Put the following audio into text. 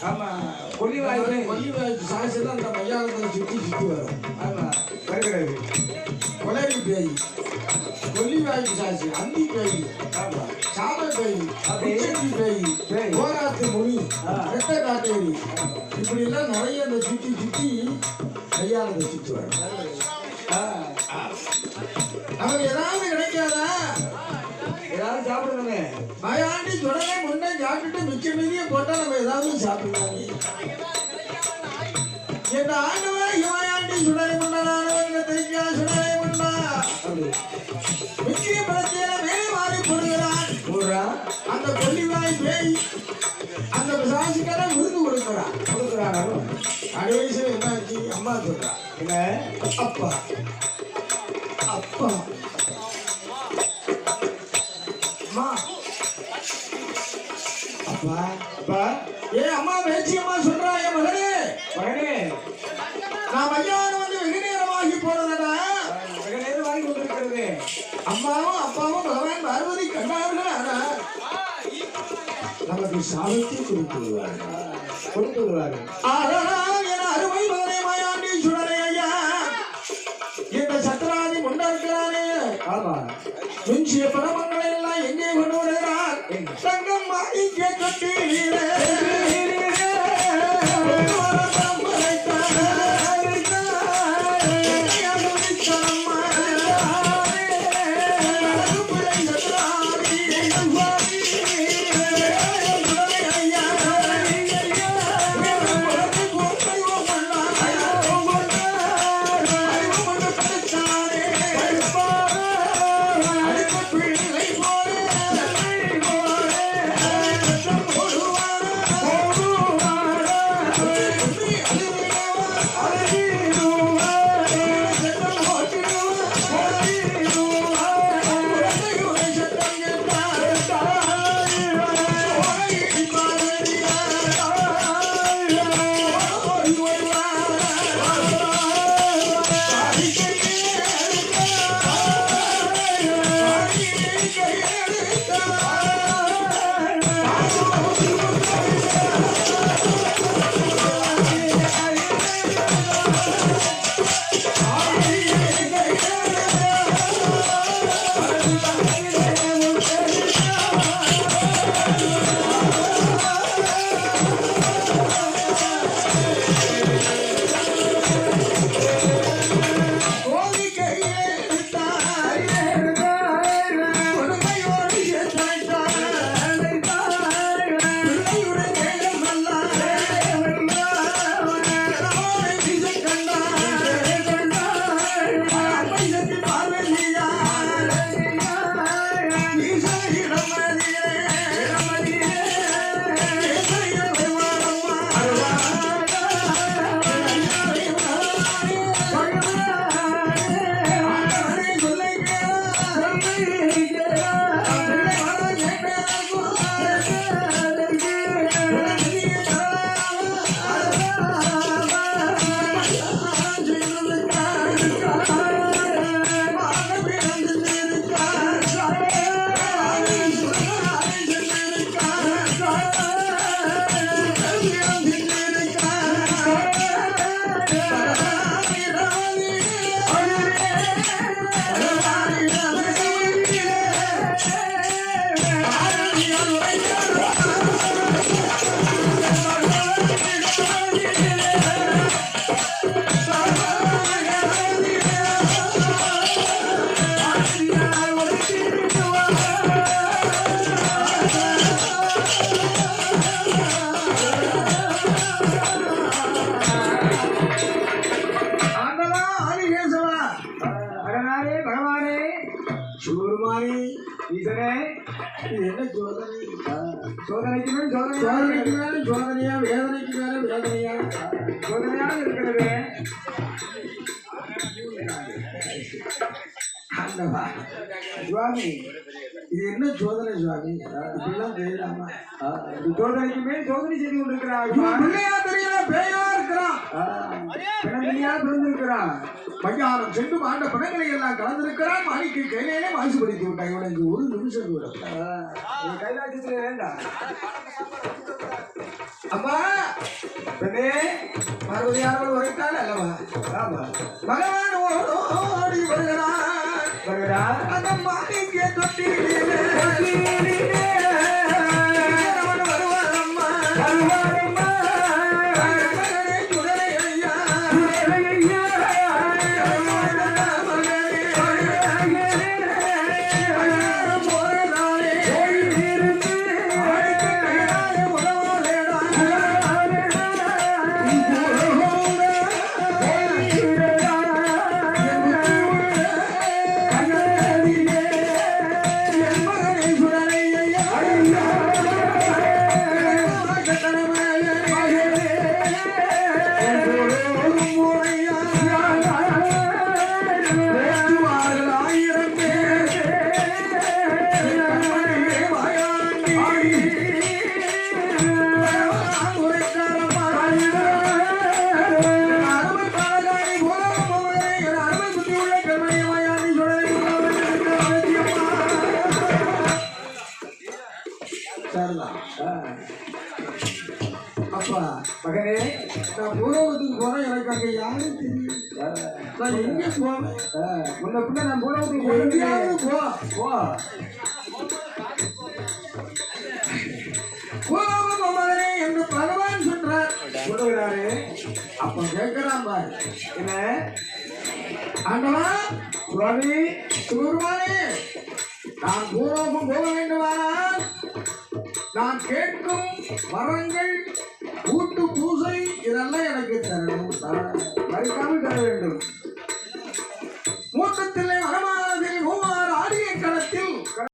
ஆமா கொல்லிவாய்க்கு சாட்சியில் அந்த மையானத்தை சுற்றி சுற்றி வரும். ஆமா வருகிறது கொலைவி பேய், கொல்லிவாய்க்கு சாட்சி, அந்தி பேய், ஆமா சாப பேய், பேய், கோராத்து முனி, ரெட்டை காட்டேரி, இப்படி எல்லாம் நிறைய அந்த சுற்றி சுற்றி மையானத்தை சுற்றி வரும். நமக்கு ஏதாவது கிடைக்காதா? ஏதாவது சாப்பிடுங்க. மயாண்டி தொடரை முன்னே சாப்பிட்டுட்டு மிச்ச மீதியை போட்டா நம்ம ஏதாவது சாப்பிடலாமே. என் ஆண்டவன் இமாயாண்டி சுடரை முன்னானவங்க தெரிஞ்சா சுடரை முன்னா மிச்சிய பழத்தையில மேலே மாறி போடுகிறான். அந்த கொல்லிவாய் பேய் அந்த சாட்சிக்கார விருது கொடுக்குறான். கடைசி என்னாச்சு? அம்மா சொல்றா, என்ன அப்பா அப்பா அப்பா அப்பா ஏ அம்மா பேச்சு அம்மா சொல்றா, என் மகனே மகனே நான் மையான வந்து வெகு நேரமாகி போனதா? வெகு நேரமாகி கொண்டிருக்கிறது. அம்மாவும் அப்பாவும் பகவான் பார்வதி கண்டார்கள். ஆனால் நமக்கு சாபத்தை கொடுத்து விடுவார்கள். ஆனால் என அருமை மகனே மாயாண்டி சுடரே ஐயா, இந்த சத்ராதி முண்டாக்கிறானே ஆமா மிஞ்சிய பரமங்களை எல்லாம் எங்கே கொண்டு வருகிறார்? தங்கம் இங்கே கட்டி என்ன சோதனை? சோதனைக்கு மேல் சோதனையா, வேதனைக்கு மேல வேதனையா, சோதனையாக இருக்கிறது. சுவாமி, இது என்ன சோதனை சுவாமி? இப்படிலாம் தெரியலாமா? சோதனைக்கு மேல் சோதனை செய்து கொண்டிருக்கிறார். பிள்ளையா தெரியல, பேயா இருக்கிறான், பிள்ளையா பிறந்திருக்கிறான். பையாரம் சென்று ஆண்ட பணங்களை எல்லாம் கலந்திருக்கிறான். மாணிக்கு கையிலே மாசுபடுத்தி விட்டாங்க. இவனுக்கு ஒரு நிமிஷம் கூட கைலாசத்துல வேண்டாம். அம்மா பெண்ணே பார்வதியார்கள் உரைத்தாள் அல்லவா? ஆமா பகவான் ஓடி வருகிறான். வருகிறார் அந்த மாணிக்கிய தொட்டிலே அவன் வருவான் அம்மா. மகனே சுடலை ஐயா. போறதாலே அப்பா மகனே நான் பூலோகத்துக்கு போறேன். எனக்கு அங்க யாரும் தெரியும். நான் எங்க போவேன்? முன்ன பின்ன நான் போன எங்கேயாவது போ. பூலோகம் மகனே என்று பகவான் சொல்றார். சொல்லுகிறாரு அப்ப கேட்கிறான் பாரு. என்ன ஆண்டவா சுவாமி சிவருமானே, நான் பூலோகம் போக வேண்டுமானால் நான் கேட்கும் வரங்கள் கூட்டு பூசை இதெல்லாம் எனக்கு தரணும். மறுக்காமல் தர வேண்டும் மூட்டத்திலே வரமா